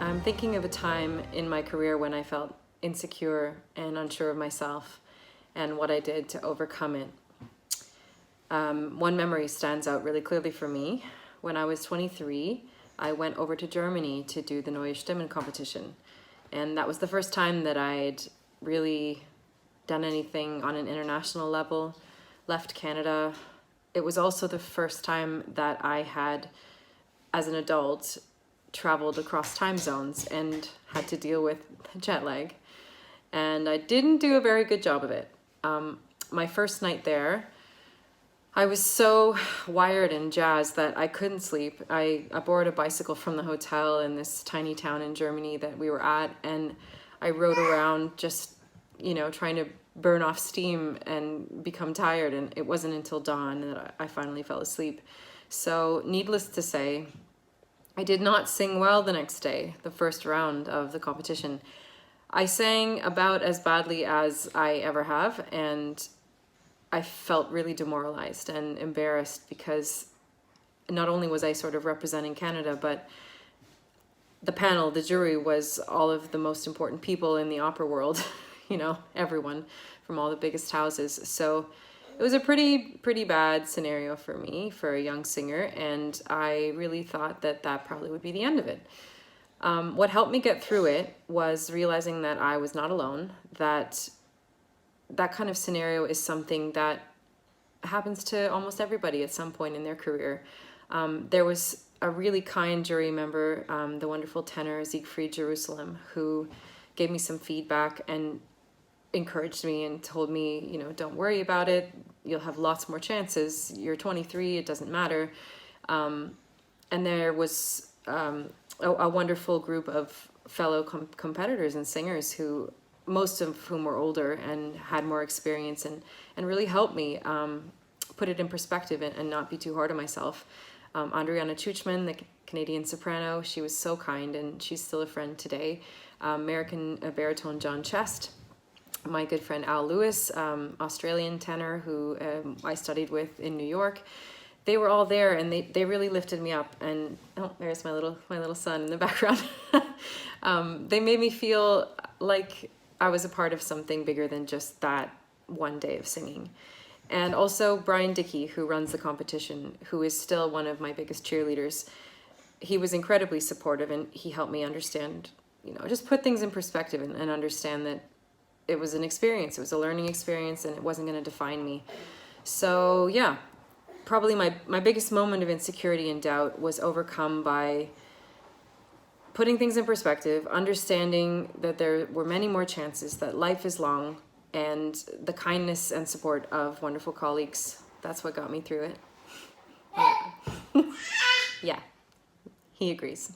I'm thinking of a time in my career when I felt insecure and unsure of myself and what I did to overcome it. One memory stands out really clearly for me. When I was 23, I went over to Germany to do the Neue Stimmen competition. And that was the first time that I'd really done anything on an international level, left Canada. It was also the first time that I had, as an adult, traveled across time zones and had to deal with jet lag. And I didn't do a very good job of it. My first night there, I was so wired and jazzed that I couldn't sleep. I borrowed a bicycle from the hotel in this tiny town in Germany that we were at, and I rode around just, trying to burn off steam and become tired. And it wasn't until dawn that I finally fell asleep. So needless to say, I did not sing well the next day, the first round of the competition. I sang about as badly as I ever have, and I felt really demoralized and embarrassed because not only was I sort of representing Canada, but the panel, the jury, was all of the most important people in the opera world, everyone from all the biggest houses. So it was a pretty bad scenario for me, for a young singer, and I really thought that probably would be the end of it. What helped me get through it was realizing that I was not alone, that kind of scenario is something that happens to almost everybody at some point in their career. There was a really kind jury member, the wonderful tenor Siegfried Jerusalem, who gave me some feedback and encouraged me and told me, don't worry about it. You'll have lots more chances. You're 23, it doesn't matter. And there was a wonderful group of fellow competitors and singers who, most of whom were older and had more experience, and really helped me put it in perspective and not be too hard on myself. Adriana Chuchman, the Canadian soprano, she was so kind, and she's still a friend today. American baritone John Chest, my good friend Al Lewis, Australian tenor who I studied with in New York. They were all there, and they really lifted me up. And oh, there's my little son in the background. They made me feel like I was a part of something bigger than just that one day of singing. And also Brian Dickey, who runs the competition, who is still one of my biggest cheerleaders. He was incredibly supportive, and he helped me understand, just put things in perspective and understand that it was an experience. It was a learning experience, and it wasn't going to define me. So yeah, probably my biggest moment of insecurity and doubt was overcome by putting things in perspective, understanding that there were many more chances, that life is long, and the kindness and support of wonderful colleagues. That's what got me through it. Yeah, he agrees.